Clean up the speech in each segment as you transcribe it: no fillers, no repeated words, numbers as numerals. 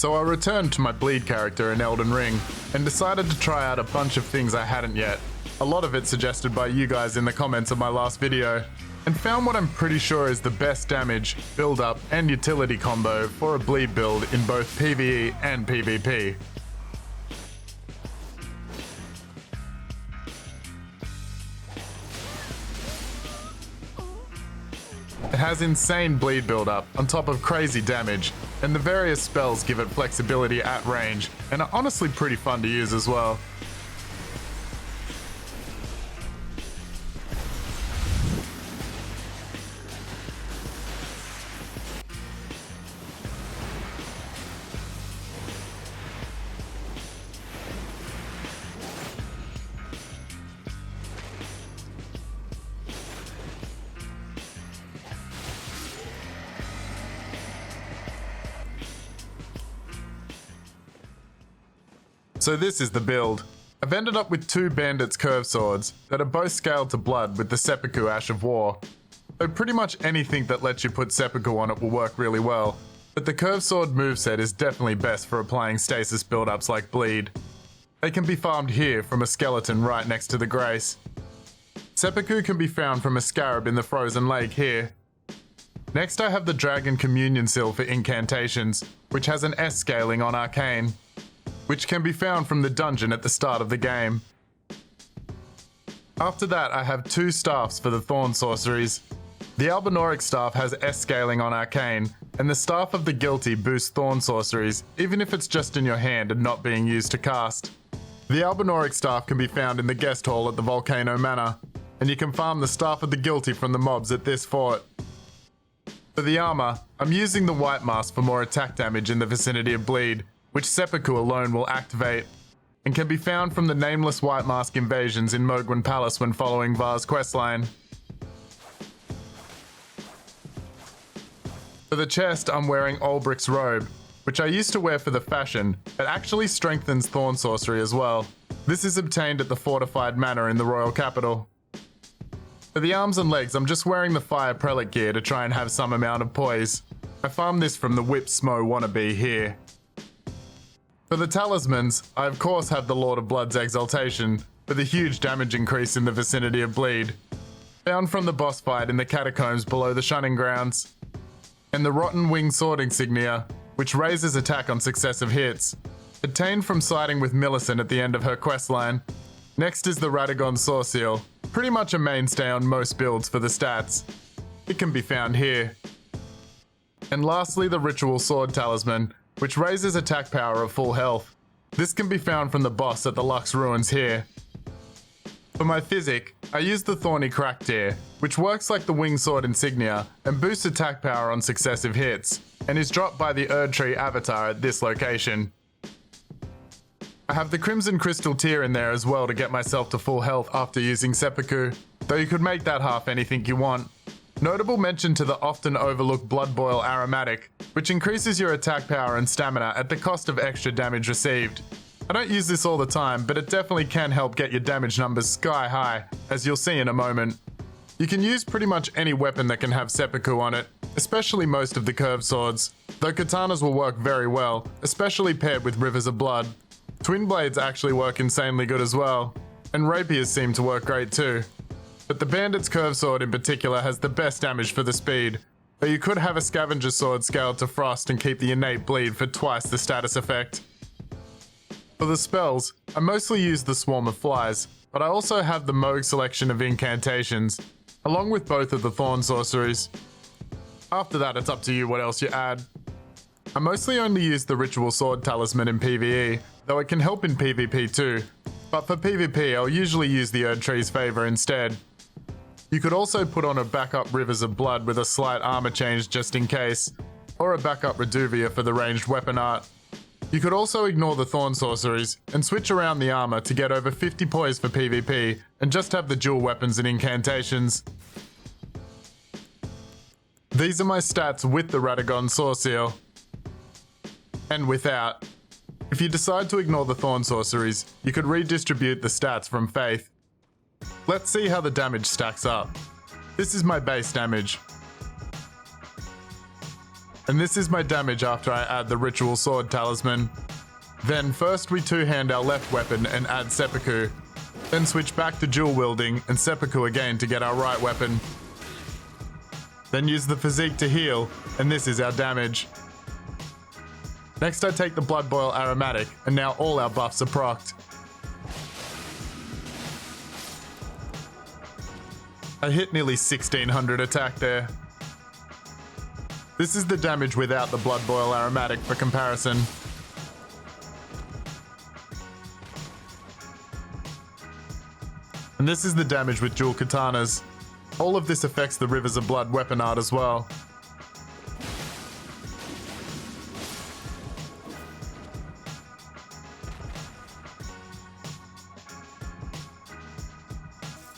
So I returned to my bleed character in Elden Ring and decided to try out a bunch of things I hadn't yet, a lot of it suggested by you guys in the comments of my last video, and found what I'm pretty sure is the best damage, build up and utility combo for a bleed build in both PvE and PvP. It has insane bleed build-up on top of crazy damage, and the various spells give it flexibility at range, and are honestly pretty fun to use as well. So this is the build. I've ended up with two Bandit's Curve Swords that are both scaled to blood with the Seppuku Ash of War. So pretty much anything that lets you put Seppuku on it will work really well, but the Curve Sword moveset is definitely best for applying stasis build-ups like bleed. They can be farmed here from a skeleton right next to the Grace. Seppuku can be found from a Scarab in the Frozen Lake here. Next I have the Dragon Communion Seal for incantations, which has an S scaling on Arcane, which can be found from the dungeon at the start of the game. After that I have two staffs for the Thorn sorceries. The Alberich staff has S scaling on Arcane, and the Staff of the Guilty boosts Thorn sorceries, even if it's just in your hand and not being used to cast. The Alberich staff can be found in the guest hall at the Volcano Manor, and you can farm the Staff of the Guilty from the mobs at this fort. For the armor, I'm using the White Mask for more attack damage in the vicinity of bleed, which Seppuku alone will activate, and can be found from the Nameless White Mask invasions in Mohgwyn Palace when following Varre's questline. For the chest, I'm wearing Alberich's Robe, which I used to wear for the fashion, but actually strengthens Thorn sorcery as well. This is obtained at the Fortified Manor in the royal capital. For the arms and legs, I'm just wearing the Fire Prelate gear to try and have some amount of poise. I farmed this from the Whip Smo wannabe here. For the talismans, I of course have the Lord of Blood's Exaltation, for the huge damage increase in the vicinity of bleed, found from the boss fight in the catacombs below the Shunning Grounds, and the Rotten Wing Sword insignia, which raises attack on successive hits, obtained from siding with Millicent at the end of her questline. Next is the Radagon Sword Seal, pretty much a mainstay on most builds for the stats. It can be found here. And lastly, the Ritual Sword Talisman, which raises attack power at full health. This can be found from the boss at the Lux Ruins here. For my physic, I use the Thorny Crack Deer, which works like the Wing Sword insignia and boosts attack power on successive hits, and is dropped by the Erdtree avatar at this location. I have the Crimson Crystal Tear in there as well to get myself to full health after using Seppuku, though you could make that half anything you want. Notable mention to the often overlooked Blood Boil Aromatic, which increases your attack power and stamina at the cost of extra damage received. I don't use this all the time, but it definitely can help get your damage numbers sky high, as you'll see in a moment. You can use pretty much any weapon that can have Seppuku on it, especially most of the curved swords, though katanas will work very well, especially paired with Rivers of Blood. Twin blades actually work insanely good as well, and rapiers seem to work great too. But the Bandit's Curve Sword in particular has the best damage for the speed, though you could have a Scavenger Sword scaled to Frost and keep the innate bleed for twice the status effect. For the spells, I mostly use the Swarm of Flies, but I also have the Mohg selection of incantations, along with both of the Thorn sorceries. After that, it's up to you what else you add. I mostly only use the Ritual Sword Talisman in PvE, though it can help in PvP too, but for PvP I'll usually use the Erdtree's Favor instead. You could also put on a backup Rivers of Blood with a slight armor change just in case, or a backup Reduvia for the ranged weapon art. You could also ignore the Thorn sorceries and switch around the armor to get over 50 poise for PvP and just have the dual weapons and incantations. These are my stats with the Radagon Sword Seal, and without. If you decide to ignore the Thorn sorceries, you could redistribute the stats from Faith. Let's see how the damage stacks up. This is my base damage. And this is my damage after I add the Ritual Sword Talisman. Then first we two-hand our left weapon and add Seppuku. Then switch back to dual wielding and Seppuku again to get our right weapon. Then use the physique to heal, and this is our damage. Next I take the Blood Boil Aromatic, and now all our buffs are procced. I hit nearly 1600 attack there. This is the damage without the Blood Boil Aromatic for comparison. And this is the damage with dual katanas. All of this affects the Rivers of Blood weapon art as well.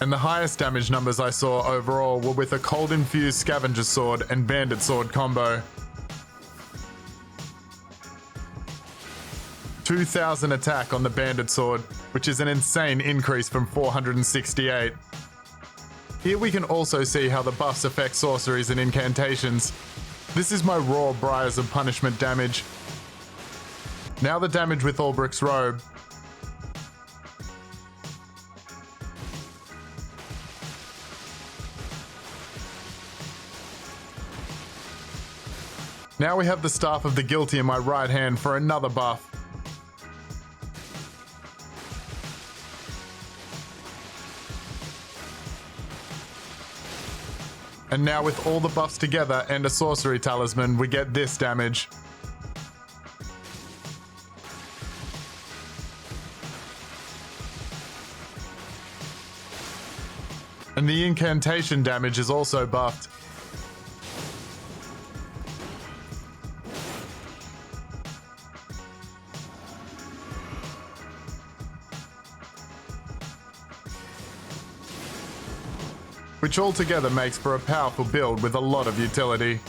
And the highest damage numbers I saw overall were with a Cold Infused Scavenger Sword and Bandit Sword combo. 2000 attack on the Bandit Sword, which is an insane increase from 468. Here we can also see how the buffs affect sorceries and incantations. This is my raw Briars of Punishment damage. Now the damage with Alberich's Robe. Now we have the Staff of the Guilty in my right hand for another buff. And now with all the buffs together and a sorcery talisman, we get this damage. And the incantation damage is also buffed. Which altogether makes for a powerful build with a lot of utility.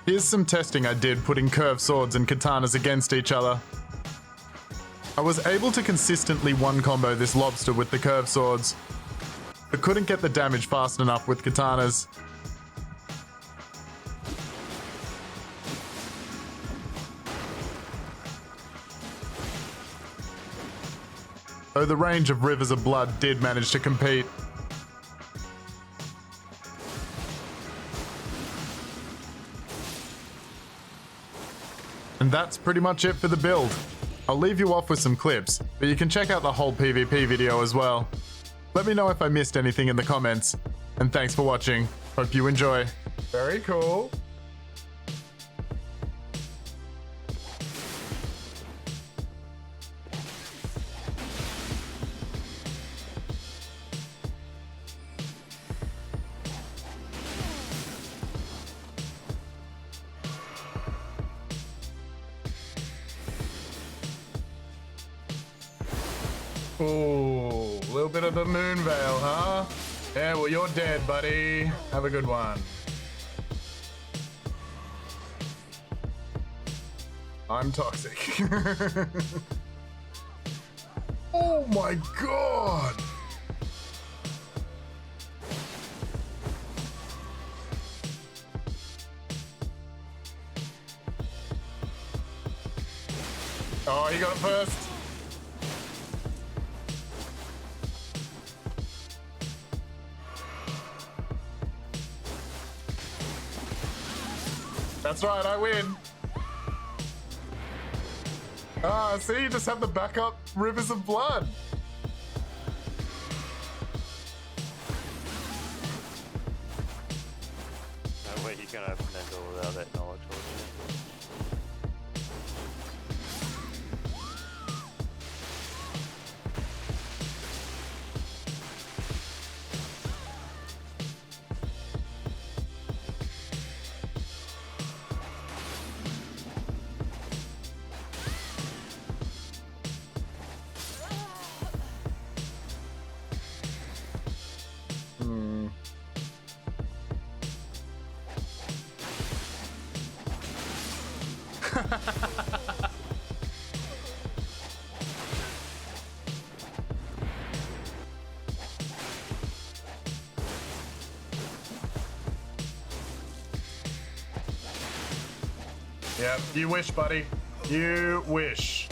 Here's some testing I did putting curved swords and katanas against each other. I was able to consistently one-combo this lobster with the curved swords, but couldn't get the damage fast enough with katanas. Though the range of Rivers of Blood did manage to compete. And that's pretty much it for the build. I'll leave you off with some clips, but you can check out the whole PvP video as well. Let me know if I missed anything in the comments, and thanks for watching. Hope you enjoy. Very cool. Ooh, a little bit of the moon veil, huh? Yeah, well, you're dead, buddy. Have a good one. I'm toxic. Oh my god! Oh, you got it first. That's right, I win. Ah, see, you just have the backup Rivers of Blood. No way you can open that door without that knowledge. Yep, you wish, buddy. You wish.